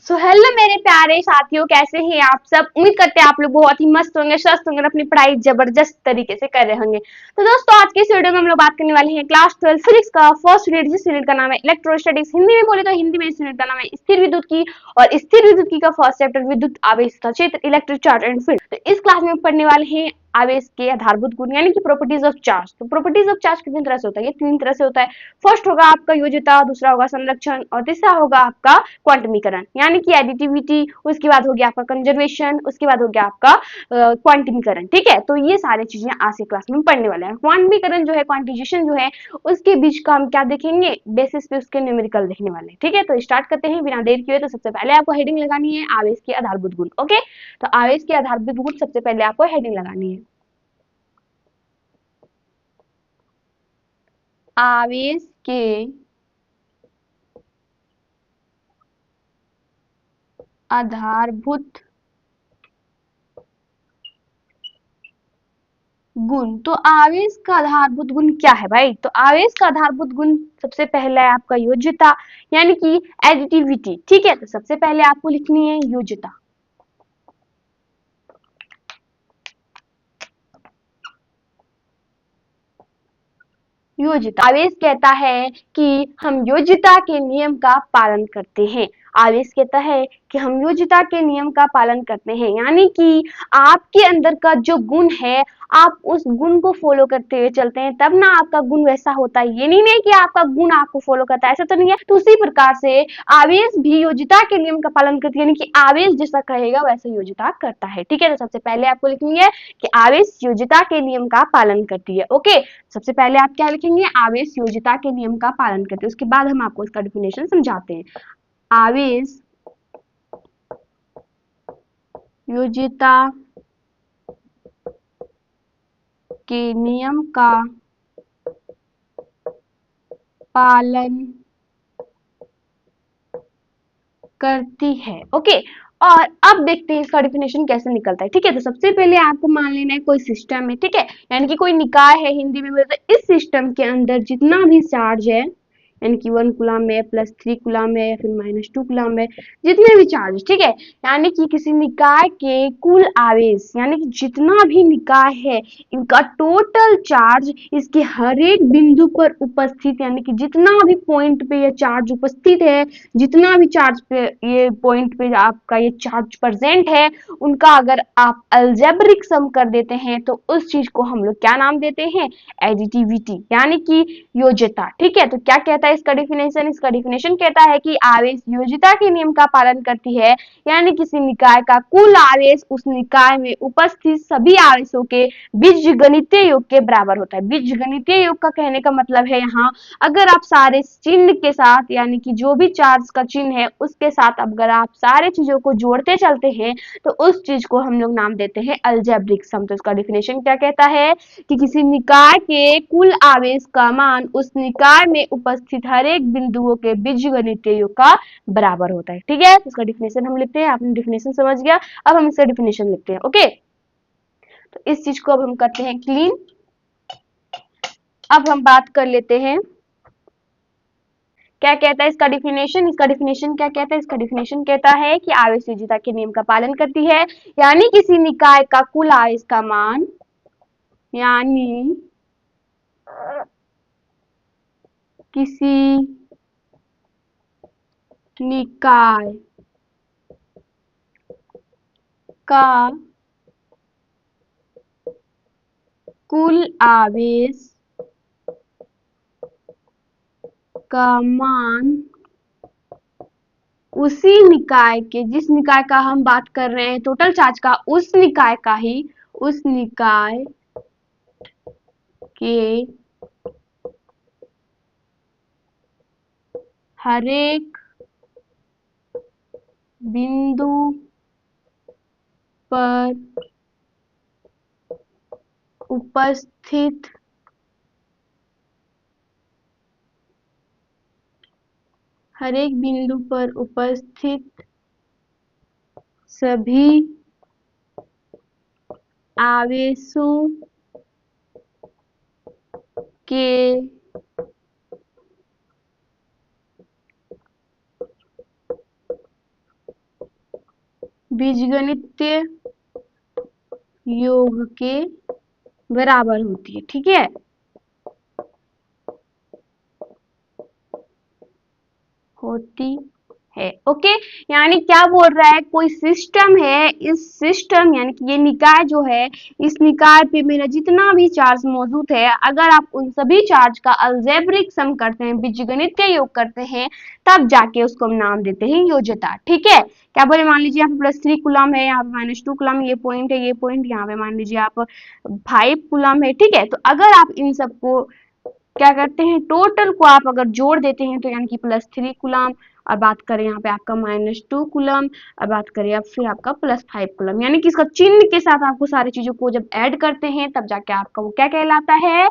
So hello मेरे प्यारे साथियों, कैसे हैं आप सब। उम्मीद करते हैं आप लोग बहुत ही मस्त होंगे, स्वस्थ होंगे और अपनी पढ़ाई जबरदस्त तरीके से कर रहे होंगे। तो दोस्तों, आज के इस वीडियो में हम लोग बात करने वाले हैं क्लास 12 फिजिक्स का फर्स्ट यूनिट, जिस यूनिट का नाम है इलेक्ट्रोस्टैटिक्स। हिंदी में बोले तो हिंदी में इस यूनिट का नाम है स्थिर विद्युत की। और स्थिर विद्युत की का फर्स्ट चैप्टर विद्युत आवेश का क्षेत्र, इलेक्ट्रिक चार्ज एंड फील्ड। तो इस क्लास में पढ़ने वाले हैं आवेश के आधारभूत गुण यानी कि प्रॉपर्टीज ऑफ चार्ज। तो प्रॉपर्टीज ऑफ चार्ज कितनी तरह से होता है, ये तीन तरह से होता है। फर्स्ट होगा आपका योज्यता, दूसरा होगा संरक्षण और तीसरा होगा आपका क्वांटमीकरण यानी कि एडिटिविटी। उसके बाद हो गया आपका कंजर्वेशन, उसके बाद हो गया आपका क्वांटमीकरण। ठीक है, तो ये सारी चीजें आज के क्लास में पढ़ने वाले हैं। क्वांटमीकरण जो है, क्वांटिजेशन जो है, उसके बीच का हम क्या देखेंगे, बेसिस पे उसके न्यूमेरिकल देखने वाले हैं। ठीक है, तो स्टार्ट करते हैं बिना देर किए। तो सबसे पहले आपको हेडिंग लगानी है आवेश के आधारभूत गुण। ओके, तो आवेश के आधारभूत गुण सबसे पहले आपको हेडिंग लगानी है। आवेश के आधारभूत गुण। तो आवेश का आधारभूत गुण क्या है भाई, तो आवेश का आधारभूत गुण सबसे पहला है आपका योज्यता यानी कि एडिटिविटी। ठीक है, तो सबसे पहले आपको लिखनी है योज्यता। योज्यता, आवेश कहता है कि हम योज्यता के नियम का पालन करते हैं। आवेश कहता है कि हम योज्यता के नियम का पालन करते हैं, यानी कि आपके अंदर का जो गुण है, आप उस गुण को फॉलो करते हुए चलते हैं, तब ना आपका गुण वैसा होता है। ये नहीं है कि आपका गुण आपको फॉलो करता है, ऐसा तो नहीं है। तो उसी प्रकार से आवेश भी योज्यता के नियम का पालन करती है, यानी कि आवेश जैसा कहेगा वैसा योज्यता करता है। ठीक है, तो सबसे पहले आपको लिखनी है कि आवेश योज्यता के नियम का पालन करती है। ओके, सबसे पहले आप क्या लिखेंगे, आवेश योज्यता के नियम का पालन करते हैं। उसके बाद हम आपको इसका डेफिनेशन समझाते हैं। आवेश योज्यता के नियम का पालन करती है। ओके, और अब देखते हैं इसका डेफिनेशन कैसे निकलता है। ठीक है, तो सबसे पहले आपको मान लेना है कोई सिस्टम है। ठीक है, यानी कि कोई निकाय है, हिंदी में बोलते हैं। इस सिस्टम के अंदर जितना भी चार्ज है, यानी कि 1 कूलम है, +3 कूलम है या फिर -2 कूलम है, जितने भी चार्ज। ठीक है, यानी कि किसी निकाय के कुल आवेश, यानी कि जितना भी निकाय है, इनका टोटल चार्ज इसके हर एक बिंदु पर उपस्थित, यानी कि जितना भी पॉइंट पे ये चार्ज उपस्थित है, जितना भी चार्ज पे ये पॉइंट पे आपका ये चार्ज प्रेजेंट है, उनका अगर आप अलजेब्रिक सम कर देते हैं तो उस चीज को हम लोग क्या नाम देते हैं, एडिटिविटी यानी कि योज्यता। ठीक है, तो क्या कहता है इसका डेफिनेशन, इसका डेफिनेशन कहता है कि आवेश योज्यता के नियम का पालन करती है, यानी किसी निकाय का कुल आवेश उस निकाय में उपस्थित सभी आवेशों के बीजगणितीय योग के बराबर होता है। बीजगणितीय योग का कहने का मतलब है, यहाँ अगर आप सारे चिन्ह के साथ, यानी कि जो भी चार्ज का चिन्ह है उसके साथ अगर आप सारे चीजों को जोड़ते चलते हैं तो उस चीज को हम लोग नाम देते हैं अलजेब्रिक सम। तो इसका डिफिनेशन क्या कहता है कि किसी निकाय के कुल आवेश का मान उस निकाय में उपस्थित हर एक बिंदुओं के बीजगणितीय योग का बराबर होता है। ठीक है, तो इसका डिफिनेशन हम लिखते हैं। आपने डिफिनेशन समझ गया, अब हम इसका डिफिनेशन लिखते हैं। ओके, तो इस चीज को अब हम करते हैं क्लीन। अब हम बात कर लेते हैं क्या कहता है इसका डिफिनेशन। इसका डिफिनेशन क्या कहता है, इसका डिफिनेशन कहता है कि आवेश योज्यता के नियम का पालन करती है, यानी किसी निकाय का कुल आवेश का मान, यानी किसी निकाय का कुल आवेश का मान उसी निकाय के, जिस निकाय का हम बात कर रहे हैं टोटल चार्ज का, उस निकाय का ही, उस निकाय के हरेक बिंदु पर उपस्थित हर एक बिंदु पर उपस्थित सभी आवेशों के बीजगणितीय योग के बराबर होती है। ठीक है, होती है। ओके, यानी क्या बोल रहा है, कोई सिस्टम है, इस सिस्टम यानी कि ये निकाय जो है, इस निकाय पे मेरा जितना भी चार्ज मौजूद है, अगर आप उन सभी चार्ज का अलजेब्रिक सम करते हैं, बीजगणितीय योग करते हैं, तब जाके उसको हम नाम देते हैं योज्यता। ठीक है, क्या बोले, मान लीजिए यहाँ पे +3 कूलम है, यहाँ पे -2 कूलम, ये पॉइंट है, ये पॉइंट, यहाँ पे मान लीजिए आप 5 कूलम है। ठीक है, तो अगर आप इन सबको क्या करते हैं, टोटल को आप अगर जोड़ देते हैं तो यानी कि +3 कूलम, और बात करें यहाँ पे आपका -2 कूलम, और बात करें अब फिर आपका +5 कूलम, यानी कि इसका चिन्ह के साथ आपको सारी चीजों को जब ऐड करते हैं तब जाके आपका वो क्या कहलाता है,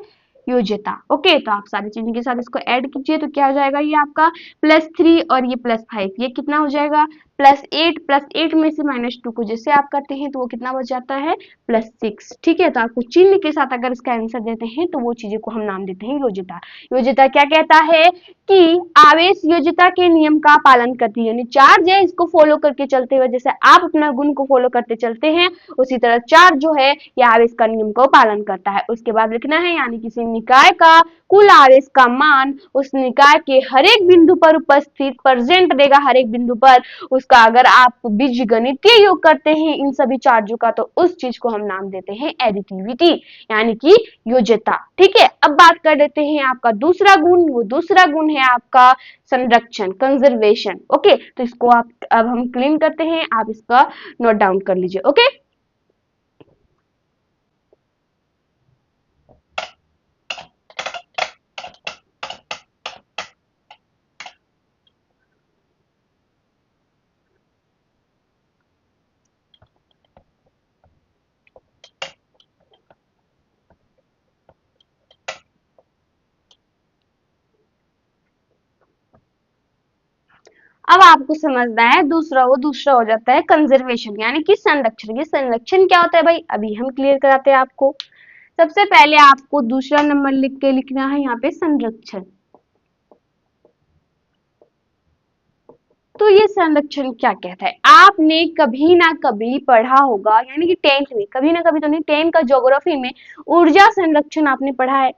योज्यता। ओके, तो आप सारे चिन्ह के साथ इसको ऐड कीजिए तो क्या हो जाएगा, ये आपका +3 और ये +5, ये कितना हो जाएगा, +8, +8 में से -2 को जैसे आप करते हैं तो वो कितना बच जाता है, +6। ठीक है, तो आपको चिन्ह के साथ अगर इसका आंसर देते हैं तो वो चीजें को हम नाम देते हैं योज्यता। योज्यता क्या कहता है कि आवेश योज्यता के नियम का पालन करती है, यानी चार्ज है इसको फॉलो करके चलते हुए, जैसे आप अपना गुण को फॉलो करते चलते हैं उसी तरह चार्ज जो है ये आवेश का नियम को पालन करता है। उसके बाद लिखना है, यानी किसी निकाय का कुल आवेश का मान उस निकाय के हर एक बिंदु पर उपस्थित प्रेजेंट देगा, हर एक बिंदु पर उसका अगर आप बीजगणितीय योग करते हैं इन सभी चार्जों का तो उस चीज को हम नाम देते हैं एडिटिविटी, यानी कि योज्यता। ठीक है, अब बात कर लेते हैं आपका दूसरा गुण, वो दूसरा गुण है आपका संरक्षण, कंजर्वेशन। ओके, तो इसको आप अब हम क्लीन करते हैं, आप इसका नोट डाउन कर लीजिए। ओके, अब आपको समझना है दूसरा, वो दूसरा हो जाता है कंजर्वेशन यानी कि संरक्षण। ये संरक्षण क्या होता है भाई, अभी हम क्लियर कराते हैं आपको। सबसे पहले आपको दूसरा नंबर लिख के लिखना है यहाँ पे संरक्षण। तो ये संरक्षण क्या कहता है, आपने कभी ना कभी पढ़ा होगा, यानी कि 10th में, कभी ना कभी तो नहीं, 10 का ज्योग्राफी में ऊर्जा संरक्षण आपने पढ़ा है।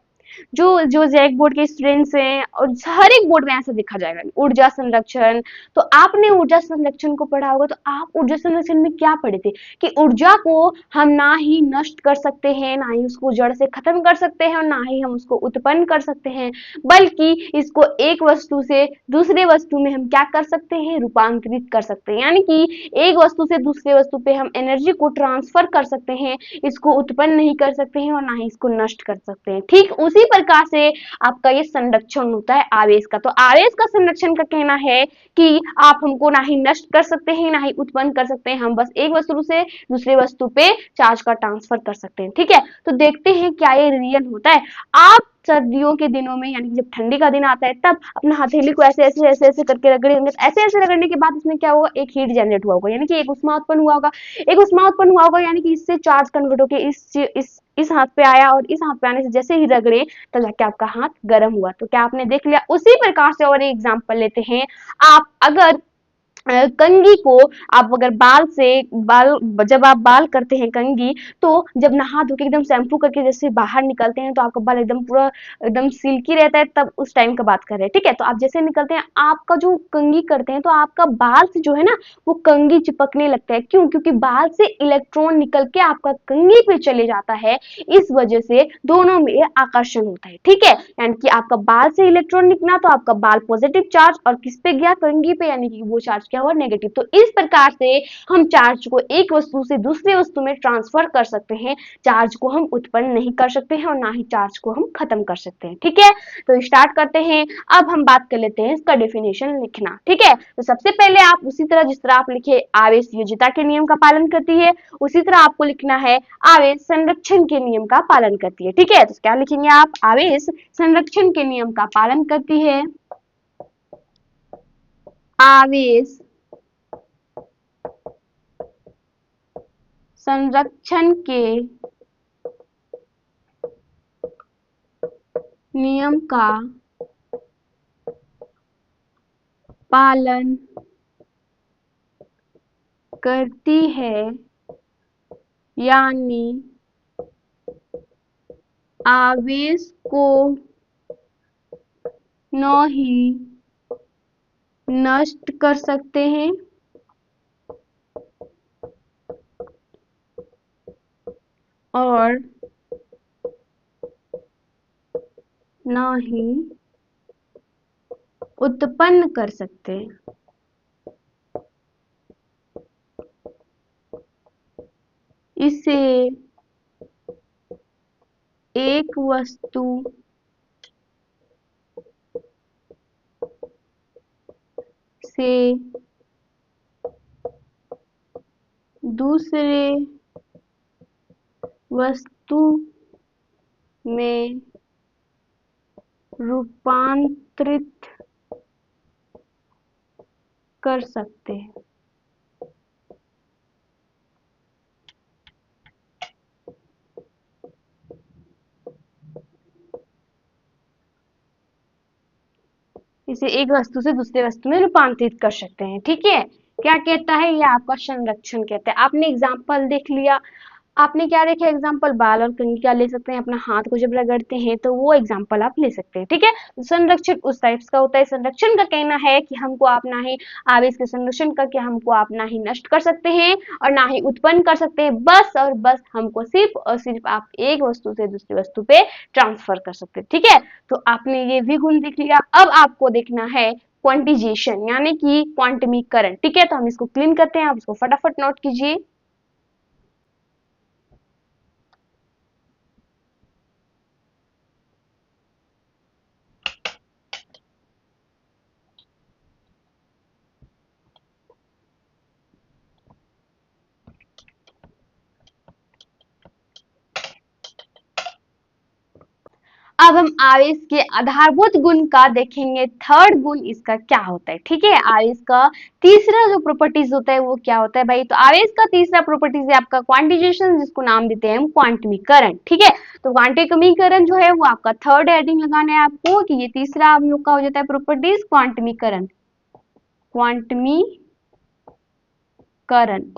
जो जो जैक बोर्ड के स्टूडेंट्स हैं और हर एक बोर्ड में ऐसा देखा जाएगा ऊर्जा संरक्षण, तो आपने ऊर्जा संरक्षण को पढ़ा होगा। तो आप ऊर्जा संरक्षण में क्या पढ़े थे कि ऊर्जा को हम ना ही नष्ट कर सकते हैं, ना ही उसको जड़ से खत्म कर सकते हैं, और ना ही हम उसको उत्पन्न कर सकते हैं, बल्कि इसको एक वस्तु से दूसरे वस्तु में हम क्या कर सकते हैं, रूपांतरित कर सकते हैं, यानी कि एक वस्तु से दूसरे वस्तु पे हम एनर्जी को ट्रांसफर कर सकते हैं, इसको उत्पन्न नहीं कर सकते हैं और ना ही इसको नष्ट कर सकते हैं। ठीक उसी प्रकार से आपका ये संरक्षण होता है आवेश का। तो आवेश का संरक्षण का कहना है कि आप हमको ना ही नष्ट कर सकते हैं ना ही उत्पन्न कर सकते हैं, हम बस एक वस्तु से दूसरे वस्तु पे चार्ज का ट्रांसफर कर सकते हैं। ठीक है, तो देखते हैं क्या ये रियल होता है। आप सर्दियों के दिनों में यानी कि जब ठंडी का दिन आता है तब अपना हथेली को ऐसे ऐसे ऐसे ऐसे करके रगड़ेंगे, ऐसे ऐसे रगड़ने के बाद इसमें क्या होगा, एक हीट जनरेट हुआ होगा, यानी कि एक उष्मा उत्पन्न हुआ होगा, एक उष्मा उत्पन्न हुआ होगा, यानी कि इससे चार्ज कन्वर्ट होकर इस हाथ पे आया, और इस हाथ पे आने से जैसे ही रगड़े तब जाके आपका हाथ गर्म हुआ। तो क्या आपने देख लिया, उसी प्रकार से और एक एग्जांपल लेते हैं। आप अगर कंघी को आप अगर बाल जब आप बाल करते हैं कंघी, तो जब नहा धो के एकदम शैम्पू करके जैसे बाहर निकलते हैं तो आपका बाल एकदम पूरा एकदम सिल्की रहता है, तब उस टाइम का बात कर रहे हैं। ठीक है, तो आप जैसे निकलते हैं आपका जो कंघी करते हैं तो आपका बाल से जो है ना वो कंघी चिपकने लगता है। क्यों, क्योंकि बाल से इलेक्ट्रॉन निकल के आपका कंघी पे चले जाता है, इस वजह से दोनों में आकर्षण होता है। ठीक है, यानी कि आपका बाल से इलेक्ट्रॉन निकला तो आपका बाल पॉजिटिव चार्ज और किस पे गया, कंघी पे, यानी कि वो चार्ज क्या हुआ, नेगेटिव। तो इस प्रकार से हम चार्ज को एक वस्तु से दूसरे वस्तु में ट्रांसफर कर सकते हैं, चार्ज को हम उत्पन्न नहीं कर सकते हैं और ना ही चार्ज को हम खत्म कर सकते हैं। ठीक है, तो स्टार्ट करते हैं। अब हम बात कर लेते हैं इसका डेफिनेशन लिखना। ठीक है, तो सबसे पहले आप उसी तरह जिस तरह आप लिखे आवेश योज्यता के नियम का पालन करती है, उसी तरह आपको लिखना है आवेश संरक्षण के नियम का पालन करती है। ठीक है, तो क्या लिखेंगे आप, आवेश संरक्षण के नियम का पालन करती है, आवेश संरक्षण के नियम का पालन करती है, यानी आवेश को न ही नष्ट कर सकते हैं और न ही उत्पन्न कर सकते हैं। इसे एक वस्तु से दूसरे वस्तु में रूपांतरित कर सकते हैं। इसे एक वस्तु से दूसरे वस्तु में रूपांतरित कर सकते हैं। ठीक है, क्या कहता है, ये आपका संरक्षण कहता है। आपने एग्जाम्पल देख लिया, आपने क्या देखा एग्जाम्पल, बाल और कंघी का ले सकते हैं, अपना हाथ को जब रगड़ते हैं तो वो एग्जाम्पल आप ले सकते हैं। ठीक है, संरक्षण उस टाइप्स का होता है। संरक्षण का कहना है कि हमको आप ना ही आवेश के संरक्षण करके हमको आप ना ही नष्ट कर सकते हैं और ना ही उत्पन्न कर सकते हैं, बस और बस हमको सिर्फ और सिर्फ आप एक वस्तु से दूसरी वस्तु पे ट्रांसफर कर सकते हैं। ठीक है, तो आपने ये भी गुण देख लिया। अब आपको देखना है क्वांटिजेशन यानी कि क्वांटमीकरण। ठीक है, तो हम इसको क्लीन करते हैं, आप इसको फटाफट नोट कीजिए। अब हम आवेश के आधारभूत गुण का देखेंगे। थर्ड गुण इसका क्या होता है। ठीक है, आवेश का तीसरा जो प्रॉपर्टीज होता है वो क्या होता है भाई, तो आवेश का तीसरा प्रॉपर्टीज है आपका क्वांटिजेशन, जिसको नाम देते हैं हम क्वांटमीकरण। ठीक है, तो क्वांटमीकरण जो है वो आपका थर्ड हेडिंग लगाना है आपको कि ये तीसरा हम लोग का हो जाता है प्रॉपर्टीज क्वांटमीकरण। क्वांटमीकरण,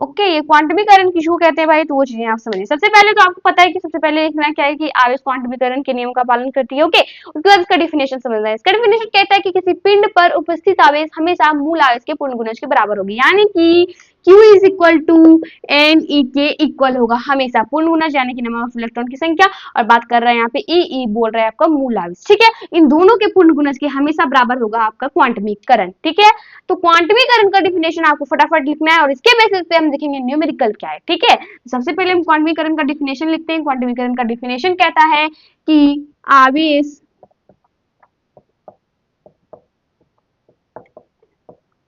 ओके, ये क्वांटमीकरण किसको कहते हैं भाई, तो वो चीजें आप समझिए। सबसे पहले तो आपको पता है कि सबसे पहले देखना क्या है कि आवेश क्वांटमीकरण के नियम का पालन करती है। ओके, उसके बाद इसका डिफिनेशन समझना है। इसका डिफिनेशन कहता है कि किसी पिंड पर उपस्थित आवेश हमेशा मूल आवेश के पूर्ण गुणज के बराबर होगी, यानी कि Q is equal to n e के इक्वल होगा हमेशा, पूर्ण गुणज यानी कि नंबर ऑफ इलेक्ट्रॉन की संख्या, और बात कर रहे हैं यहाँ पे ई बोल रहा है आपका मूल आवेश। ठीक है, इन दोनों के पूर्ण गुणज के हमेशा बराबर होगा आपका क्वांटमीकरण। ठीक है, तो क्वांटमीकरण का डिफिनेशन आपको फटाफट लिखना है और इसके बेसिस पे हम देखेंगे न्यूमेरिकल क्या है। ठीक है, सबसे पहले हम क्वांटमीकरण का डिफिनेशन लिखते हैं। क्वांटमीकरण का डिफिनेशन कहता है कि आवेश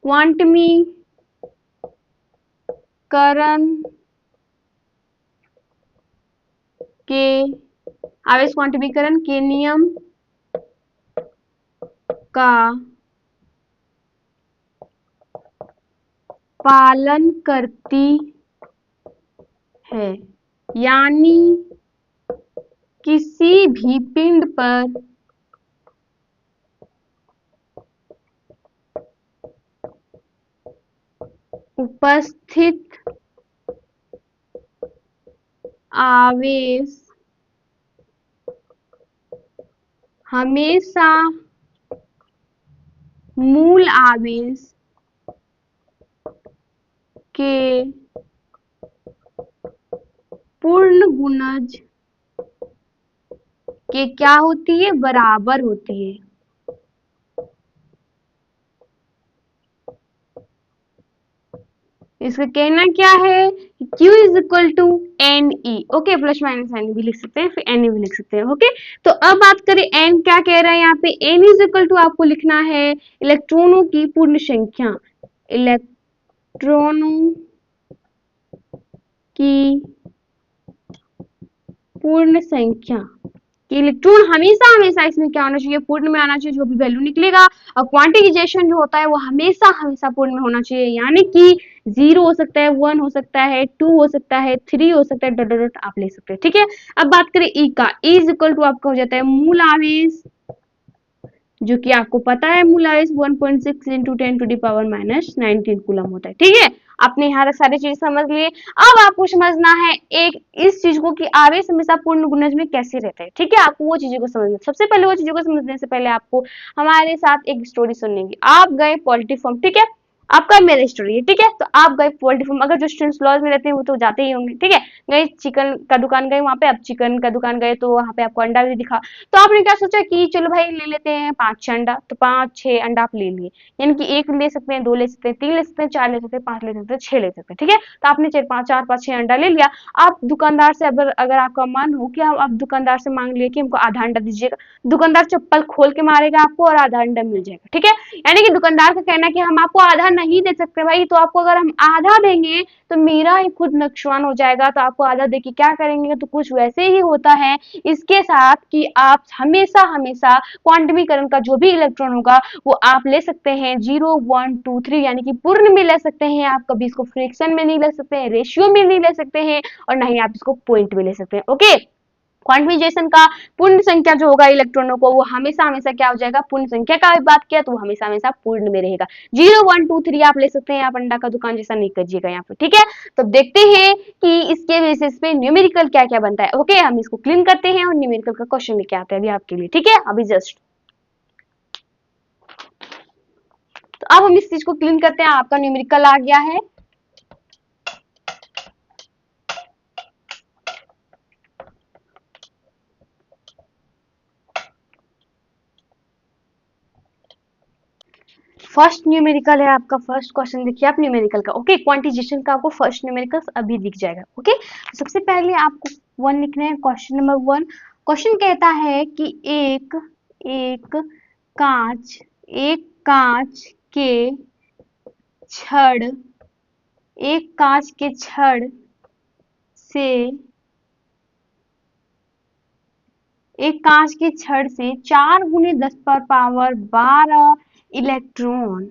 क्वांटमीकरण के आवेश क्वांटमीकरण के नियम का पालन करती है, यानी किसी भी पिंड पर उपस्थित आवेश हमेशा मूल आवेश के पूर्ण गुणज के क्या होती है, बराबर होती है। इसका कहना क्या है, Q is equal to n e. Okay, plus minus n भी लिख सकते हैं, फिर एन भी लिख सकते हैं। ओके, तो अब बात करें एन क्या कह रहा है यहाँ पे, एन इज इक्वल टू आपको लिखना है इलेक्ट्रॉनों की पूर्ण संख्या, इलेक्ट्रॉनों की पूर्ण संख्या। इलेक्ट्रॉन हमेशा हमेशा इसमें क्या होना चाहिए, पूर्ण में आना चाहिए, जो भी वैल्यू निकलेगा। और क्वांटिजेशन जो होता है वो हमेशा हमेशा पूर्ण में होना चाहिए, यानी कि 0 हो सकता है, 1 हो सकता है, 2 हो सकता है, 3 हो सकता है, डॉट डॉट आप ले सकते हैं। ठीक है, अब बात करें ई का, ई इज इक्वल टू आपका हो जाता है मूल आवेश जो कि आपको पता है मोलाइस 1.6 इंटू 10⁻⁻19 कूलम होता है। ठीक है, आपने यहाँ सारी चीज समझ लिए। अब आपको समझना है एक इस चीज को कि आवेश हमेशा पूर्ण गुणज में कैसे रहते हैं। ठीक है, आपको वो चीजों को समझना। सबसे पहले वो चीजों को समझने से पहले आपको हमारे साथ एक स्टोरी सुननी है। आप गए पोल्ट्री फार्म, ठीक है, आपका मेरा स्टोरी है, ठीक है। तो आप गए पोल्ट्री फार्म, अगर जो स्टूडेंट्स लॉज में रहते हैं वो तो जाते ही होंगे, ठीक है। गए चिकन का दुकान गए, वहां पे आप चिकन का दुकान गए तो वहां पे आपको अंडा भी दिखा। तो आपने क्या सोचा कि चलो भाई ले लेते हैं 5-6 अंडा, तो 5-6 अंडा आप ले लिए, यानी कि एक ले सकते हैं, 2 ले सकते हैं, 3 ले सकते हैं, 4 ले सकते हैं, 5 ले सकते हैं, 6 ले सकते हैं। ठीक है, तो आपने 4-5-6 अंडा ले लिया। आप दुकानदार से अगर आपका मन हो कि आप दुकानदार से मांग लिए कि हमको आधा अंडा दीजिएगा, दुकानदार चप्पल खोल के मारेगा आपको और आधा अंडा मिल जाएगा। ठीक है, यानी कि दुकानदार का कहना है कि हम आपको आधा नहीं दे सकते भाई, तो आपको अगर हम आधा देंगे तो मेरा ही खुद नुकसान हो जाएगा, तो आपको आधा देके क्या करेंगे। तो कुछ वैसे ही होता है इसके साथ कि आप हमेशा हमेशा क्वांटमीकरण का जो भी इलेक्ट्रॉन होगा वो आप ले सकते हैं 0, 1, 2, 3 यानी कि पूर्ण में ले सकते हैं। आप कभी इसको फ्रैक्शन में नहीं ले सकते हैं, रेशियो में नहीं ले सकते हैं, और ना ही आप इसको पॉइंट में ले सकते हैं। ओके, क्वांटिफिकेशन का पूर्ण संख्या जो होगा इलेक्ट्रॉनों को वो हमेशा हमेशा क्या हो जाएगा, पूर्ण संख्या का बात किया तो वो हमेशा हमेशा पूर्ण में रहेगा। 0, 1, 2, 3 आप ले सकते हैं, आप अंडा का दुकान जैसा नहीं करिएगा यहाँ पे। ठीक है, तो देखते हैं कि इसके बेसिस पे न्यूमेरिकल क्या क्या बनता है। ओके, हम इसको क्लीन करते हैं और न्यूमेरिकल का क्वेश्चन लेके आते हैं अभी आपके लिए। ठीक है, अभी जस्ट तो अब हम इस चीज को क्लीन करते हैं। आपका न्यूमेरिकल आ गया है। फर्स्ट न्यूमेरिकल है आपका। फर्स्ट क्वेश्चन देखिए आप न्यूमेरिकल का। ओके, क्वांटिजेशन का आपको फर्स्ट न्यूमेरिकल अभी दिख जाएगा। ओके, तो सबसे पहले आपको 1 लिखना है। क्वेश्चन नंबर 1, क्वेश्चन कहता है कि एक कांच के छड़ एक कांच के छड़ से एक कांच के छड़ से 4 × 10⁻12 इलेक्ट्रॉन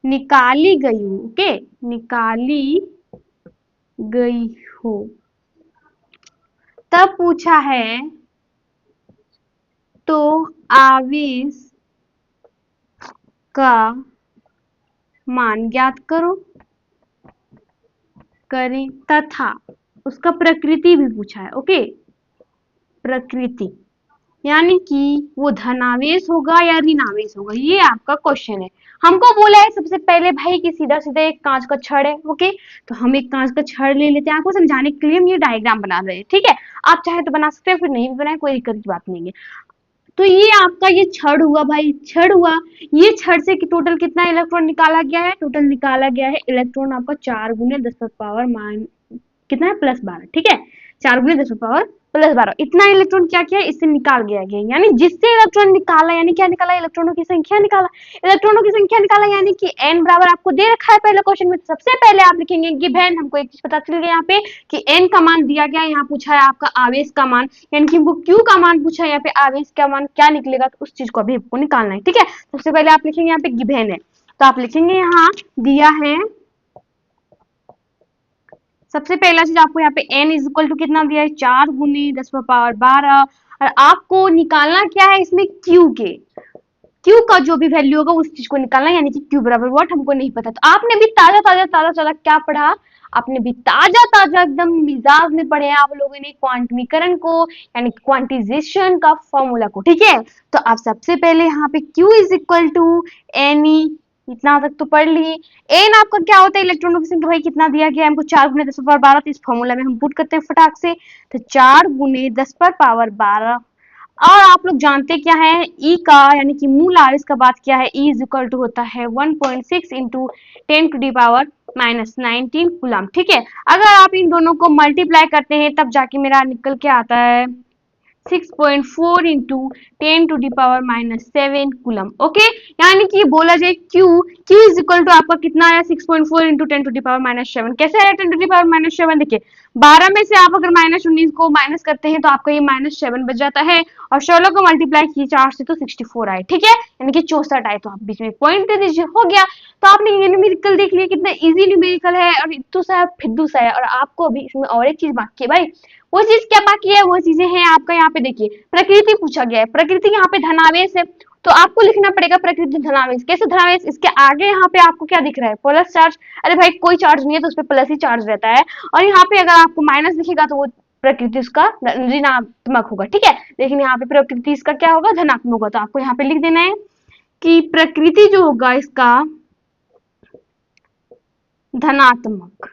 निकाली गई हो। ओके, निकाली गई हो। तब पूछा है तो आवेश का मान ज्ञात करें तथा उसका प्रकृति भी पूछा है। ओके, प्रकृति यानी कि वो धनावेश होगा या ऋणावेश होगा, ये आपका क्वेश्चन है। हमको बोला है सबसे पहले भाई कि सीधा सीधा एक कांच का छड़ है। ओके, तो हम एक कांच का छड़ ले लेते हैं। आपको समझाने के लिए हम ये डायग्राम बना रहे हैं। ठीक है, आप चाहे तो बना सकते हैं, फिर नहीं भी बनाए कोई दिक्कत की बात नहीं है। तो ये आपका ये छड़ हुआ भाई, छड़ हुआ। ये छड़ से टोटल कितना इलेक्ट्रॉन निकाला गया है? टोटल निकाला गया है इलेक्ट्रॉन आपका 4 × 10⁻, कितना है, +12। ठीक है, 4 × 10⁻+12 इतना इलेक्ट्रॉन क्या किया, इससे निकाल गया गया, यानी जिससे इलेक्ट्रॉन निकाला, यानी क्या निकाला, इलेक्ट्रॉनों की संख्या निकाला। इलेक्ट्रॉनों की संख्या निकाला यानी कि n बराबर आपको दे रखा है पहले क्वेश्चन में। सबसे पहले आप लिखेंगे गिवन। हमको एक चीज पता चल गया यहाँ पे कि n का मान दिया गया, यहाँ पूछा है आपका आवेश का मान, यानी कि हमको q का मान पूछा है, यहाँ पे आवेश का मान क्या निकलेगा, तो उस चीज को अभी आपको निकालना है। ठीक है, सबसे पहले आप लिखेंगे यहाँ पे गिवन है, तो आप लिखेंगे यहाँ दिया है। सबसे पहला चीज आपको यहाँ पे n इज इक्वल टू कितना दिया है, 4 × 10⁻12, और आपको निकालना क्या है इसमें q के, q का जो भी वैल्यू होगा उस चीज को निकालना, यानी कि q बराबर व्हाट हमको नहीं पता। तो आपने भी ताजा क्या पढ़ा, आपने भी ताजा एकदम मिजाज में पढ़े हैं आप लोगों ने क्वांटमीकरण को, यानी क्वांटिजेशन का फॉर्मूला को। ठीक है, तो आप सबसे पहले यहाँ पे q is equal to ne, इतना तक तो पढ़ लिए। n आपका क्या होता है, इलेक्ट्रॉनों की संख्या। भाई कितना दिया गया है हमको, 4 × 10⁻12, तो इस फॉर्मूला में हम पुट करते हैं फटाक से, तो 4 × 10⁻12। और आप लोग जानते क्या है E का, यानी कि मूल आवेश का बात किया है, E इज इक्वल टू होता है 1.6 × 10⁻⁻19 कूलम। ठीक है, अगर आप इन दोनों को मल्टीप्लाई करते हैं तब जाके मेरा निकल के आता है 6.4 × 10⁻⁻7 कूलम। ओके, यानी कि बोला जाए Q इज इक्वल टू आपका कितना आया, 6.4 × 10⁻⁻7। कैसे आया 10⁻⁻7? देखिए 12 में से आप अगर -19 को माइनस करते हैं तो आपका ये -7 बच जाता है, और 16 को मल्टीप्लाई किए 4 से तो 64 आए। ठीक है, यानी कि 64 आए, तो आप बीच में पॉइंट दे दीजिए, हो गया। तो आपने ये न्यूमेरिकल देख लिया, कितना इजी न्यूमेरिकल है और इत्तू सा है फिद्दू सा है। और आपको अभी इसमें और एक चीज बाकी है भाई, वो चीज क्या बाकी है, वो चीजें हैं आपका यहाँ पे देखिए प्रकृति पूछा गया है, प्रकृति यहाँ पे धनावेश है तो आपको लिखना पड़ेगा प्रकृति धनावेश। कैसे धनावेश, इसके आगे यहाँ पे आपको क्या दिख रहा है, प्लस चार्ज। अरे भाई कोई चार्ज नहीं है तो उस पर प्लस ही चार्ज रहता है, और यहाँ पे अगर आपको माइनस दिखेगा तो वो प्रकृति उसका ऋणात्मक होगा, ठीक है। लेकिन यहाँ पे प्रकृति इसका क्या होगा, धनात्मक होगा। तो आपको यहाँ पे लिख देना है कि प्रकृति जो होगा इसका धनात्मक।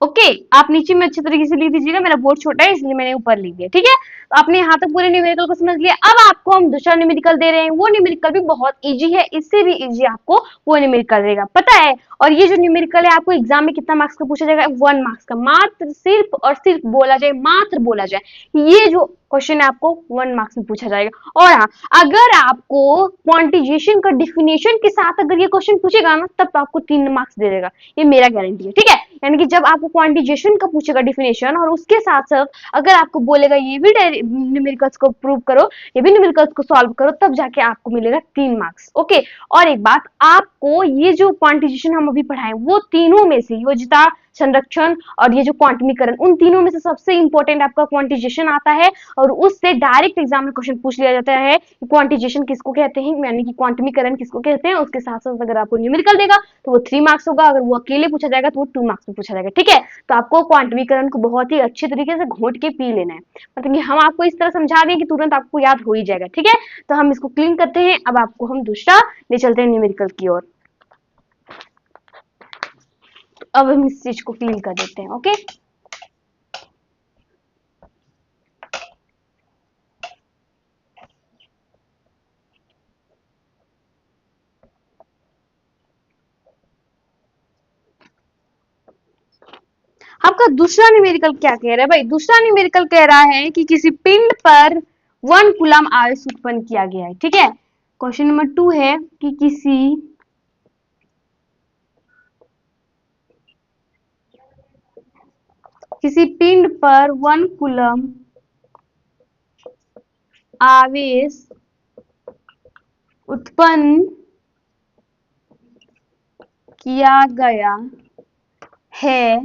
ओके आप नीचे में अच्छे तरीके से लिख दीजिएगा, मेरा बोर्ड छोटा है इसलिए मैंने ऊपर लिख दिया, ठीक है। तो आपने यहाँ तक पूरे न्यूमेरिकल को समझ लिया। अब आपको हम दूसरा न्यूमेरिकल दे रहे हैं, वो न्यूमेरिकल भी बहुत इजी है, इससे भी इजी आपको वो न्यूमेरिकल रहेगा, पता है। और ये जो न्यूमेरिकल है आपको एग्जाम में कितना मार्क्स का पूछा जाएगा, 1 मार्क्स का, मात्र सिर्फ और सिर्फ बोला जाए, मात्र बोला जाए, ये जो क्वेश्चन है आपको 1 मार्क्स में पूछा जाएगा। और हाँ, अगर आपको क्वांटिजेशन का डिफिनेशन के साथ अगर ये क्वेश्चन पूछेगा ना, तब तो आपको 3 मार्क्स दे देगा, ये मेरा गारंटी है, ठीक है। यानी कि जब आपको क्वांटिजेशन का पूछेगा डिफिनेशन और उसके साथ साथ अगर आपको बोलेगा ये भी न्यूमेरिकल्स को प्रूव करो, ये भी न्यूमेरिकल्स को सॉल्व करो, तब जाके आपको मिलेगा 3 मार्क्स। ओके, और एक बात, आपको ये जो क्वांटिजेशन हम अभी पढ़ाए वो तीनों में से योजिता, संरक्षण और ये जो क्वांटमीकरण, उन तीनों में से सबसे इंपॉर्टेंट आपका क्वांटिजेशन आता है, और उससे डायरेक्ट एग्जाम में क्वेश्चन पूछ लिया जाता है कि क्वांटिजेशन किसको कहते हैं, यानी कि क्वांटमीकरण किसको कहते हैं। उसके साथ साथ अगर आपको न्यूमेरिकल देगा तो वो 3 मार्क्स होगा, अगर वो अकेले पूछा जाएगा तो वो 2 मार्क्स में पूछा जाएगा, ठीक है। तो आपको क्वांटमीकरण को बहुत ही अच्छे तरीके से घोट के पी लेना है, मतलब कि हम आपको इस तरह समझा दें कि तुरंत आपको याद हो ही जाएगा, ठीक है। तो हम इसको क्लीन करते हैं, अब आपको हम दूसरा ले चलते हैं न्यूमेरिकल की ओर। अब हम इस चीज को क्लीन कर देते हैं, ओके। आपका दूसरा न्यूमेरिकल क्या कह रहा है भाई, दूसरा न्यूमेरिकल कह रहा है कि किसी पिंड पर 1 कूलम आवेश उत्पन्न किया गया है, ठीक है। क्वेश्चन नंबर 2 है कि किसी पिंड पर 1 कूलम आवेश उत्पन्न किया गया है,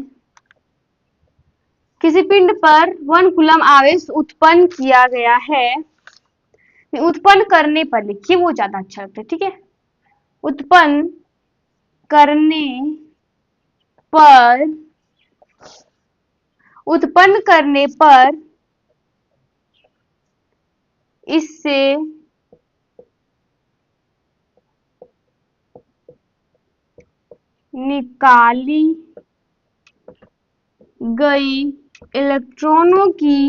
किसी पिंड पर 1 कूलम आवेश उत्पन्न किया गया है, उत्पन्न करने पर लिखिए वो ज्यादा अच्छा लगता है, ठीक है। उत्पन्न करने पर, उत्पन्न करने पर इससे निकाली गई इलेक्ट्रॉनों की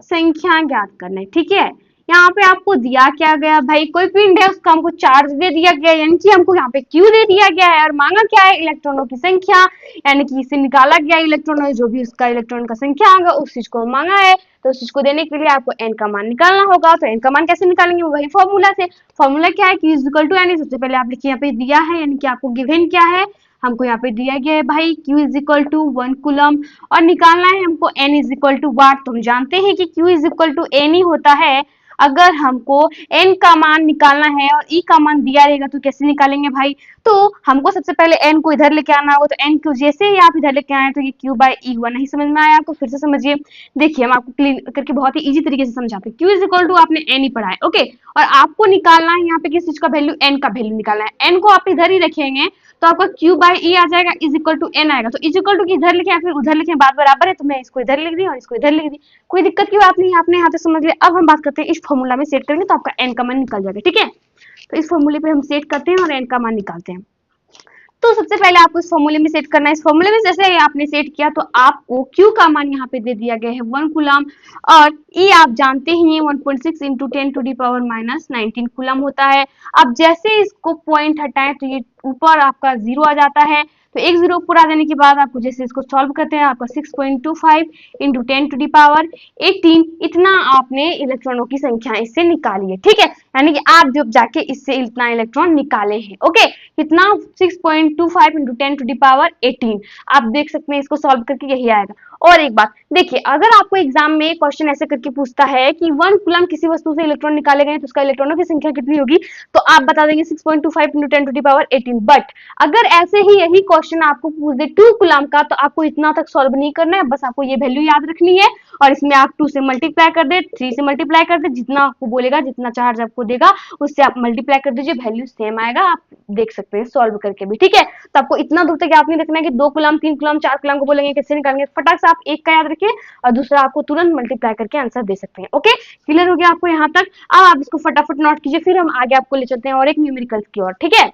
संख्या ज्ञात करना है, ठीक है। यहाँ पे आपको दिया क्या गया भाई, कोई पिंड है उसका हमको चार्ज दे दिया गया, यानी कि हमको यहाँ पे क्यू दे दिया गया है, और मांगा क्या है, इलेक्ट्रॉनों की संख्या, यानी कि इसे निकाला गया इलेक्ट्रॉन, जो भी उसका इलेक्ट्रॉन का संख्या होगा उस चीज को मांगा है। तो उस चीज को देने के लिए आपको एन का मान निकालना होगा। तो एन का मान कैसे निकालेंगे, वही फॉर्मूला से। फॉर्मूला क्या है, Q is equal to n. सबसे पहले आप लिखिए यहाँ पे दिया है, यानी कि आपको गिवन क्या है, हमको यहाँ पे दिया गया है भाई Q is equal to 1 coulomb, और निकालना है हमको N is equal to what. तो हम जानते हैं कि Q is equal to N ही होता है। अगर हमको N का मान निकालना है और E का मान दिया रहेगा तो कैसे निकालेंगे भाई, तो हमको सबसे पहले N को इधर लेके आना होगा। तो N को जैसे ही आप इधर लेके आए तो ये Q बाई E हुआ। नहीं समझ में आया आपको, फिर से समझिए। देखिए हम आपको क्लीन करके बहुत ही इजी तरीके से समझाते हैं। Q इज इक्वल टू आपने N ही पढ़ा है, ओके। और आपको निकालना है यहाँ पे किस चीज का वैल्यू, N का वैल्यू निकालना है। N को आप इधर ही रखेंगे तो आपका Q बाई E आ जाएगा, इज इक्वल टू N आएगा। तो इज इक्वल टू इधर लिखे या फिर उधर लिखे, बात बराबर है। तो मैं इसको इधर लिख दी और इसको इधर लिख दी, कोई दिक्कत की बात नहीं, आपने यहाँ पे समझ लिया। अब हम बात करते हैं इस फॉर्मूला में सेट करेंगे तो आपका N का मान निकल जाएगा, ठीक है। तो इस फॉर्मूले पे हम सेट करते हैं और N का मान निकालते हैं। तो सबसे पहले आपको इस फॉर्मूले में सेट करना है। इस फॉर्मूले में जैसे आपने सेट किया तो आपको Q का मान यहाँ पे दे दिया गया है 1 कूलम, और E आप जानते ही 1.6 into 10 to the power minus 19 coulomb होता है। अब जैसे इसको पॉइंट हटाएं तो ये ऊपर आपका 0 आ जाता है। तो एक 0 ऊपर आ जाने के बाद आपको जैसे इसको सॉल्व करते हैं, आपका 6.25 इंटू 10 टू दी पावर 18, इतना आपने इलेक्ट्रॉनों की संख्या इससे निकाली है, ठीक है। यानी कि आप जब जाके इससे इतना इलेक्ट्रॉन निकाले हैं। ओके, कितना 6.25 इंटू 10⁻18। आप देख सकते हैं इसको सॉल्व करके यही आएगा। और एक बात देखिए, अगर आपको एग्जाम में क्वेश्चन ऐसे करके पूछता है कि 1 कूलम किसी वस्तु से इलेक्ट्रॉन निकाले गए तो उसका इलेक्ट्रॉनों की संख्या कितनी होगी, तो आप बता देंगे 6.25 इंटू 10⁻18। बट अगर ऐसे ही यही क्वेश्चन आपको पूछ दे 2 कूलम का, तो आपको इतना तक सॉल्व नहीं करना है, बस आपको ये वैल्यू याद रखनी है और इसमें आप 2 से मल्टीप्लाई कर दे, 3 से मल्टीप्लाई कर दे, जितना आपको बोलेगा, जितना चार्ज आपको देगा उससे आप मल्टीप्लाई कर दीजिए, वैल्यू सेम आएगा। आप देख सकते हैं सॉल्व करके भी, ठीक है। तो आपको इतना दूर तक याद नहीं रखना है कि 2 कूलम 3 कूलम 4 कूलम को बोलेंगे कैसे निकालेंगे, फटाक से आप एक का याद रखिए और दूसरा आपको तुरंत मल्टीप्लाई करके आंसर दे सकते हैं। ओके, क्लियर हो गया आपको यहाँ तक। अब आप इसको फटाफट नोट कीजिए, फिर हम आगे आपको ले चलते हैं और एक न्यूमेरिकल की ओर, ठीक है।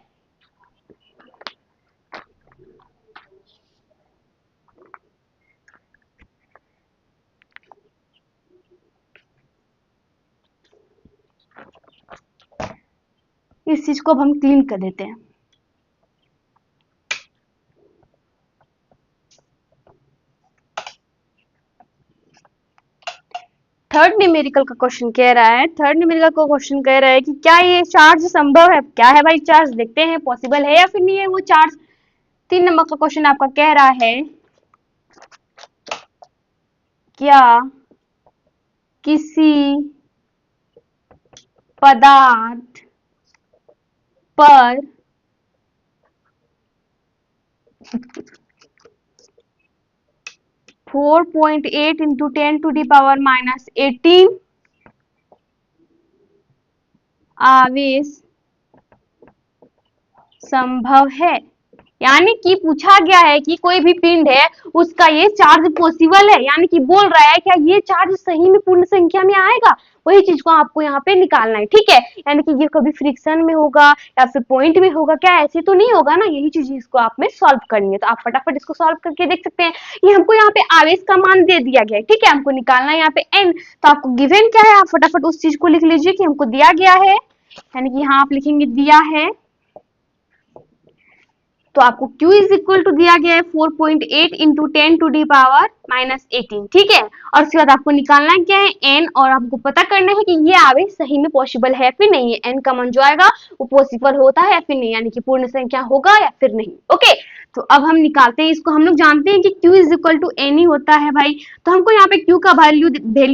इस चीज को अब हम क्लीन कर देते हैं। थर्ड न्यूमेरिकल का क्वेश्चन कह रहा है, कि क्या ये चार्ज संभव है। क्या है भाई चार्ज, देखते हैं पॉसिबल है या फिर नहीं है वो चार्ज। 3 नंबर का क्वेश्चन आपका कह रहा है, क्या किसी पदार्थ पर 4.8 इंटू 10⁻18 आवेश संभव है। यानी कि पूछा गया है कि कोई भी पिंड है उसका ये चार्ज पॉसिबल है, यानी कि बोल रहा है क्या ये चार्ज सही में पूर्ण संख्या में आएगा, वही चीज को आपको यहाँ पे निकालना है, ठीक है। यानी कि ये कभी फ्रिक्शन में होगा या फिर पॉइंट में होगा, क्या ऐसे तो नहीं होगा ना, यही चीज इसको आप में सॉल्व करनी है। तो आप फटाफट इसको सॉल्व करके देख सकते हैं। ये हमको यहाँ पे आवेश का मान दे दिया गया है, ठीक है, हमको निकालना है यहाँ पे n। तो आपको गिवन क्या है, आप फटाफट उस चीज को लिख लीजिए कि हमको दिया गया है, यानी कि यहाँ आप लिखेंगे दिया है, तो आपको Q इज इक्वल टू दिया गया है 4.8 इंटू 10⁻18, ठीक है। और उसके बाद आपको निकालना क्या है n, और आपको पता करना है कि ये आवेश सही में पॉसिबल है फिर नहीं है। n का मान जो आएगा वो पॉसिबल होता है या फिर नहीं, यानी कि पूर्ण संख्या होगा या फिर नहीं। ओके, तो अब हम निकालते हैं इसको। हम लोग जानते हैं कि Q is equal to n ही होता है भाई, तो हमको यहाँ पे Q का वैल्यू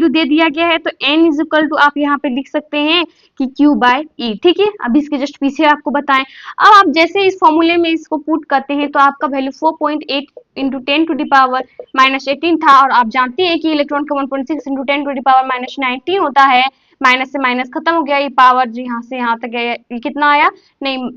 दे दिया गया है, तो n इज इक्वल टू आप यहाँ पे लिख सकते हैं कि Q बाय E, ठीक है। अब इसके जस्ट पीछे आपको बताएं, अब आप जैसे इस फॉर्मूले में इसको पुट करते हैं तो आपका वैल्यू 4.8 इंटू 10⁻18 था, और आप जानते हैं कि इलेक्ट्रॉन का 1.6 इंटू 10⁻19 होता है। माइनस से माइनस खत्म हो गया, ये पावर जो यहाँ से यहाँ तक गया, ये कितना आया, नहीं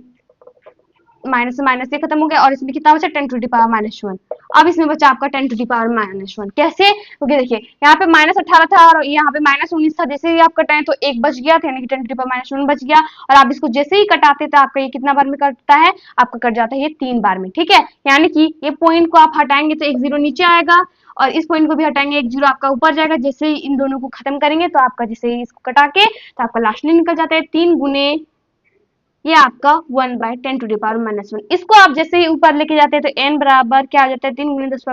माइनस से माइनस ये खत्म हो गया, और इसमें कितना बचा 10⁻−1। अब इसमें बचा आपका 10⁻−1। कैसे, क्योंकि देखिए यहाँ पे -18 था और यहाँ पे -19 था, जैसे ही आप कटाएं तो एक बच गया था, यानी कि 10⁻−1 बच गया। और आप इसको जैसे ही कटाते थे आपका ये कितना बार में कटता है, आपका कट जाता है ये 3 बार में, ठीक है। यानी कि ये पॉइंट को आप हटाएंगे तो एक 0 नीचे आएगा, और इस पॉइंट को भी हटाएंगे एक 0 आपका ऊपर जाएगा। जैसे ही इन दोनों को खत्म करेंगे तो आपका जैसे ही इसको कटा के तो आपका लास्टली निकल जाता है 3 गुने ये आपका 1/10⁻−1। इसको आप जैसे ही ऊपर लेके जाते हैं तो n बराबर क्या आ जाता है, 3 गुने 10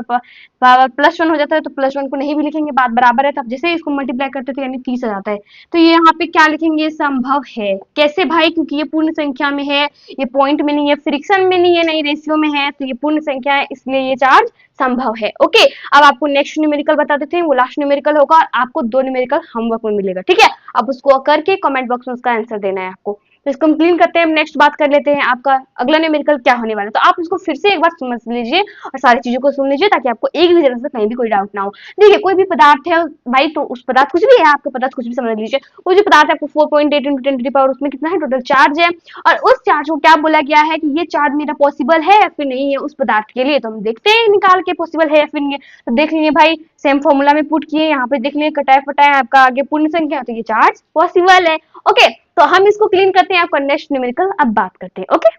पावर +1 हो जाता है। तो +1 को नहीं भी लिखेंगे, बात बराबर है, तो आप जैसे ही इसको मल्टीप्लाई करते हैं तो यानी 30 आ जाता है। तो ये यहाँ पे क्या लिखेंगे, संभव है। कैसे भाई, क्योंकि ये पूर्ण संख्या में है, ये पॉइंट में नहीं है, फ्रिक्शन में नहीं है, नहीं रेशियो में है, तो ये पूर्ण संख्या है, इसलिए ये चार्ज संभव है। ओके, अब आपको नेक्स्ट न्यूमेरिकल बता देते हैं, वो लास्ट न्यूमेरिकल होगा और आपको 2 न्यूमेरिकल होमवर्क में मिलेगा, ठीक है। आप उसको करके कमेंट बॉक्स में उसका आंसर देना है आपको। तो इसको हम क्लीन करते हैं, नेक्स्ट बात कर लेते हैं आपका अगला न्यूमेरिकल क्या होने वाला है। तो आप इसको फिर से एक बार समझ लीजिए और सारी चीजों को सुन लीजिए, ताकि आपको एक भी जगह से कहीं भी कोई डाउट ना हो। देखिए कोई भी पदार्थ है भाई, तो उस पदार्थ कुछ भी है, आपका पदार्थ कुछ भी समझ लीजिए, वो जो पदार्थ है आपको 4.8 इंटू 10 टू द पावर, उसमें कितना है टोटल चार्ज है, और उस चार्ज को क्या बोला गया है कि ये चार्ज मेरा पॉसिबल है या फिर नहीं है उस पदार्थ के लिए। तो हम देखते हैं निकाल के पॉसिबल है या फिर नहीं है। तो देख लीजिए भाई, सेम फॉर्मूला में पुट किए, यहाँ पे देख लीजिए कटाए फटाए आपका आगे पूर्ण संख्या, तो ये चार्ज पॉसिबल है। ओके, तो हम इसको क्लीन करते हैं, आपका नेक्स्ट न्यूमेरिकल अब बात करते हैं। ओके,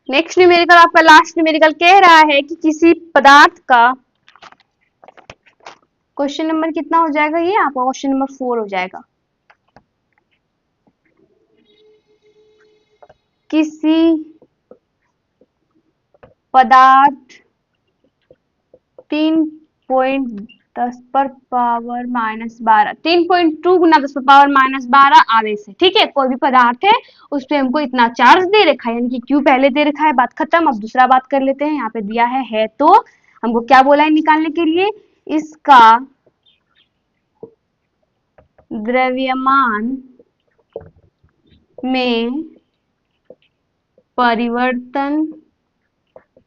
नेक्स्ट न्यूमेरिकल आपका लास्ट न्यूमेरिकल कह रहा है कि किसी पदार्थ का क्वेश्चन नंबर कितना हो जाएगा ये आपका? क्वेश्चन नंबर 4 हो जाएगा। किसी पदार्थ 3.10 पर पावर -12 3.2 गुना 10 पर पावर -12 आवेश है। ठीक है, कोई भी पदार्थ है उस पे हमको इतना चार्ज दे रखा है, यानी कि क्यू पहले दे रखा है, बात खत्म। अब दूसरा बात कर लेते हैं। यहाँ पे दिया है तो हमको क्या बोला है निकालने के लिए? इसका द्रव्यमान में परिवर्तन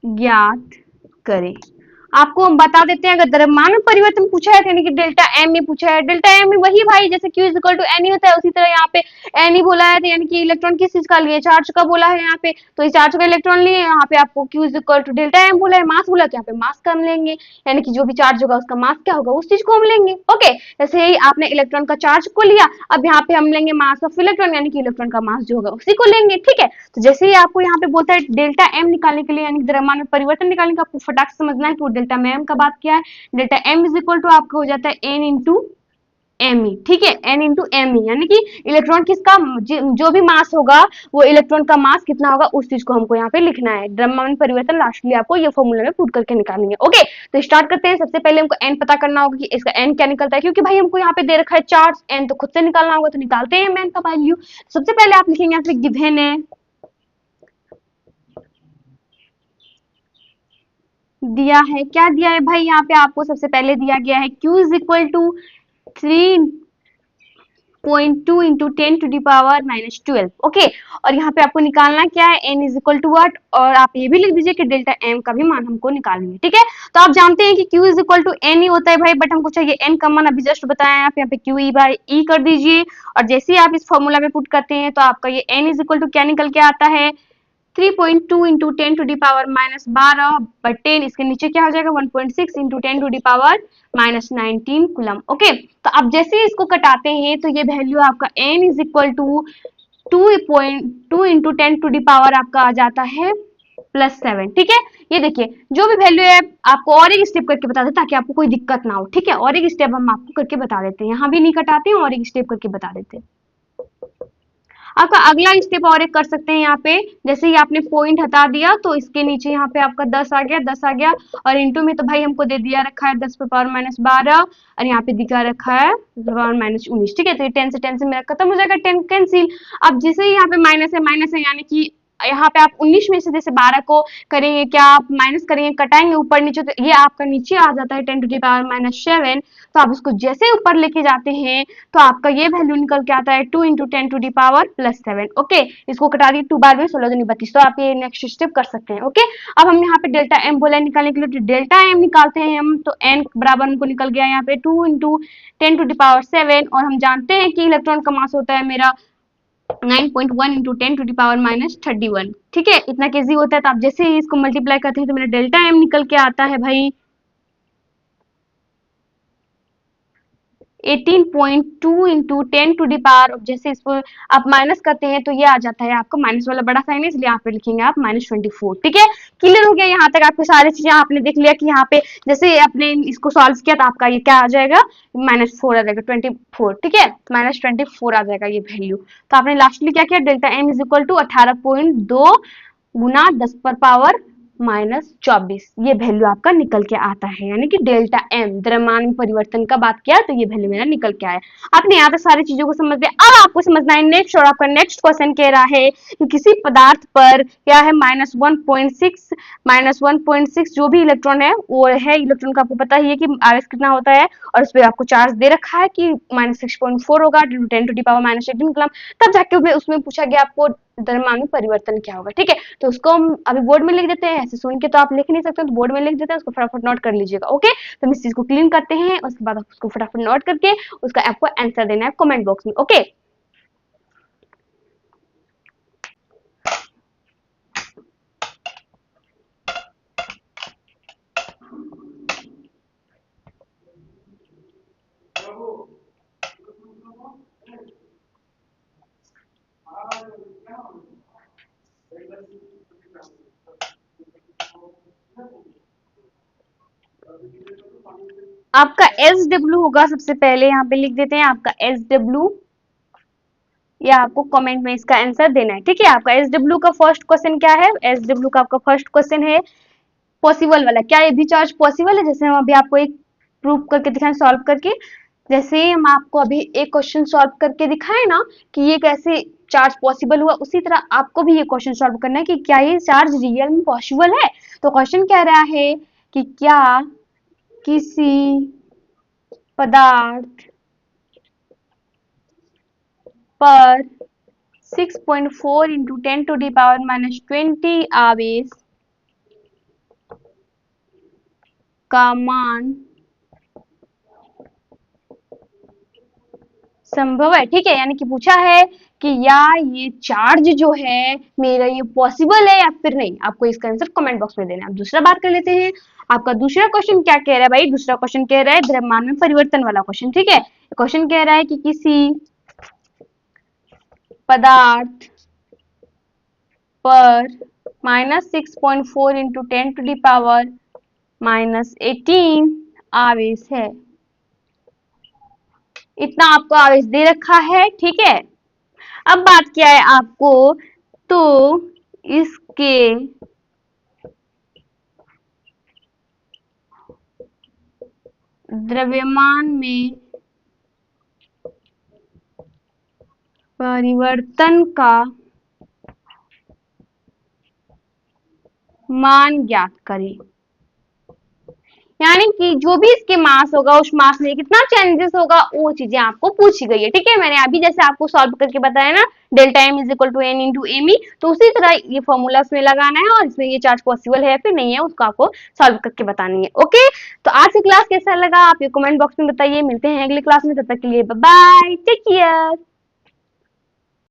ज्ञात करें। आपको हम बता देते हैं, अगर द्रव्यमान में परिवर्तन पूछा है यानी कि डेल्टा एम में पूछा है, डेल्टा एम में वही भाई जैसे Q is equal to n होता है, उसी तरह यहाँ पे एन ही बोला है, तो यानी कि इलेक्ट्रॉन किस चीज का लिए? चार्ज का बोला है यहाँ पे, तो इस चार्ज का इलेक्ट्रॉन लिए, यहाँ पे आपको Q is equal to delta m बोला है, मास बोला, तो यहाँ पे मास का हम लेंगे, यानी कि जो भी चार्ज होगा उसका मास क्या होगा उस चीज को हम लेंगे। ओके, जैसे ही आपने इलेक्ट्रॉन का चार्ज को लिया, अब यहाँ पे हम लेंगे मास ऑफ इलेक्ट्रॉन, यानी कि इलेक्ट्रॉन का मास जो होगा उसी को लेंगे। ठीक है, तो जैसे ही आपको यहाँ पे बोलता है डेल्टा एम निकालने के लिए, यानी द्रव्यमान में परिवर्तन निकालने का, आपको फटाक से समझना है कि वो डेल्टा में एम का बात किया है। Delta m is equal to आपका हो जाता है एन इंटू एम ई। ठीक है, एन इंटू एम ई, यानी कि इलेक्ट्रॉन किसका जो भी मास होगा वो इलेक्ट्रॉन का मास कितना होगा उस चीज को हमको यहाँ पे लिखना है। द्रव्यमान परिवर्तन लास्टली आपको ये फॉर्मूला में पुट करके निकालेंगे। ओके, तो स्टार्ट करते हैं। सबसे पहले हमको एन पता करना होगा कि इसका एन क्या निकलता है, क्योंकि भाई हमको यहाँ पे दे रखा है चार्ज, एन तो खुद से निकालना होगा, तो निकालते हैं एन का वैल्यू। सबसे पहले आप लिखेंगे यहाँ पे गिवन है, दिया है, क्या दिया है भाई? यहाँ पे आपको सबसे पहले दिया गया है Q is equal to 3.2 into 10⁻⁻12। Okay, और यहाँ पे आपको निकालना क्या है? n is equal to what, और आप ये भी लिख दीजिए कि डेल्टा m का भी मान हमको निकालनी है। ठीक है, तो आप जानते हैं कि Q is equal to n ही होता है भाई, बट हमको चाहिए n का मान, अभी जस्ट बताया। आप यहाँ पे Q ई बाई ई कर दीजिए, और जैसे ही आप इस फॉर्मूला में पुट करते हैं तो आपका ये n इज इक्वल टू क्या निकल के आता है? 3.2 इंटू 10⁻⁻12/10, इसके नीचे क्या हो जाएगा? 1.6 इंटू 10⁻⁻19 कूलम। ओके, तो अब जैसे ही इसको कटाते हैं तो ये वैल्यू आपका n is equal to 2.2 into 10 आपका आ जाता है +7। ठीक है, ये देखिए जो भी वैल्यू है आपको और एक स्टेप करके बता देते ताकि आपको कोई दिक्कत ना हो। ठीक है, और एक स्टेप हम आपको करके बता देते हैं, यहाँ भी नहीं कटाते हैं और एक स्टेप करके बता देते हैं। आपका अगला स्टेप और एक कर सकते हैं। यहाँ पे जैसे ही आपने पॉइंट हटा दिया तो इसके नीचे यहाँ पे आपका 10 आ गया, 10 आ गया, और इंटू में तो भाई हमको दे दिया रखा है 10 पे पावर -12, और यहाँ पे दिखा रखा है पावर -19। ठीक है, तो ये 10 से 10 से मेरा खत्म हो जाएगा, 10 कैंसिल। अब जैसे ही यहाँ पे माइनस है, यानी कि यहाँ पे आप 19 में से जैसे 12 को करेंगे, क्या आप माइनस करेंगे, कटाएंगे ऊपर नीचे, तो ये आपका नीचे आ जाता है 10⁻⁻7। तो आप इसको जैसे ऊपर लेके जाते हैं तो आपका ये वैल्यू निकल के आता है 2 इंटू 10⁻+7। ओके, इसको कटा दिए 2 बार में 16 दूनी 32, तो आप ये नेक्स्ट स्टेप कर सकते हैं। ओके, अब हम यहाँ पे डेल्टा एम बोला निकालने के लिए, डेल्टा एम निकालते हैं हम, तो एन बराबर हमको निकल गया यहाँ पे 2 इंटू 10⁻7, और हम जानते हैं कि इलेक्ट्रॉन का मास होता है मेरा 9.1 इंटू 10⁻31। ठीक है, इतना केजी होता है, तो आप जैसे ही इसको मल्टीप्लाई करते हैं तो मेरा डेल्टा एम निकल के आता है भाई 18.2 इंटू 10⁻, जैसे इसको आप माइनस करते हैं तो ये आ जाता है आपका माइनस वाला बड़ा साइन है, इसलिए यहाँ पे लिखेंगे आप -24। ठीक है, क्लियर हो गया? यहाँ तक आपकी सारी चीजें आपने देख लिया कि यहाँ पे जैसे आपने इसको सॉल्व किया तो आपका ये क्या आ जाएगा? -4 आ जाएगा, 24। ठीक है, -24 आ जाएगा ये वैल्यू। तो आपने लास्टली क्या किया? Delta m is equal to 18.2 गुना 10 पर पावर -24, ये वैल्यू आपका निकल के आता है, यानी कि डेल्टा एम द्रव्यमान में परिवर्तन का बात किया तो ये वैल्यू मेरा निकल के आया। आपने यहाँ तक सारी चीजों को समझ लिया। अब आपको समझना है नेक्स्ट, और आपका नेक्स्ट क्वेश्चन कह रहा है कि किसी पदार्थ पर क्या है -1.6 जो भी इलेक्ट्रॉन है वो है, इलेक्ट्रॉन का आपको पता ही है कि आवेश कितना होता है, और उस पर आपको चार्ज दे रखा है कि -6.4 होगा 10⁻⁻18 कूलम। तब जाके उसमें पूछा गया आपको द्रव्यमान में परिवर्तन क्या होगा। ठीक है, तो उसको हम अभी बोर्ड में लिख देते हैं, ऐसे सुन के तो आप लिख नहीं सकते, तो बोर्ड में लिख देते हैं, उसको फटाफट नोट कर लीजिएगा। ओके, तो हम इस चीज को क्लीन करते हैं, उसके बाद आप उसको फटाफट नोट करके उसका आपको आंसर देना है कमेंट बॉक्स में। ओके, आपका एस डब्ल्यू होगा, सबसे पहले यहाँ पे लिख देते हैं आपका एस डब्ल्यू, या आपको कमेंट में इसका आंसर देना है। ठीक है, आपका एस डब्ल्यू का फर्स्ट क्वेश्चन क्या है? एस डब्ल्यू का आपका फर्स्ट क्वेश्चन है पॉसिबल वाला, क्या ये भी चार्ज पॉसिबल है? जैसे हम अभी आपको एक प्रूव करके दिखाएं, सॉल्व करके, जैसे हम आपको अभी एक क्वेश्चन सॉल्व करके दिखाए ना कि ये कैसे चार्ज पॉसिबल हुआ, उसी तरह आपको भी ये क्वेश्चन सॉल्व करना है कि क्या ये चार्ज रियल में पॉसिबल है। तो क्वेश्चन कह रहा है कि क्या किसी पदार्थ पर 6.4 इंटू 10⁻⁻20 आवेश का मान संभव है। ठीक है, यानी कि पूछा है कि या ये चार्ज जो है मेरा ये पॉसिबल है या फिर नहीं। आपको इसका आंसर कमेंट बॉक्स में देना है। अब दूसरा बात कर लेते हैं, आपका दूसरा क्वेश्चन क्या कह रहा है भाई? दूसरा क्वेश्चन कह रहा है द्रव्यमान में परिवर्तन वाला क्वेश्चन। ठीक है, क्वेश्चन कह रहा है कि किसी पदार्थ पर -6.4 इंटू 10⁻⁻18 आवेश है। इतना आपको आवेश दे रखा है। ठीक है, अब बात क्या है आपको, तो इसके द्रव्यमान में परिवर्तन का मान ज्ञात करें। यानी कि जो भी इसके मास होगा उस मास में कितना चेंजेस होगा वो चीजें आपको पूछी गई है। ठीक है, मैंने अभी जैसे आपको सॉल्व करके बताया ना, delta m is equal to n into m e, तो उसी तरह ये फॉर्मूला उसमें लगाना है और इसमें ये चार्ज पॉसिबल है या फिर नहीं है उसको आपको सॉल्व करके बतानी है। ओके, तो आज की क्लास कैसा लगा आप ये कमेंट बॉक्स में बताइए। मिलते हैं अगली क्लास में, तब तक के लिए बाय बाय, टेक केयर।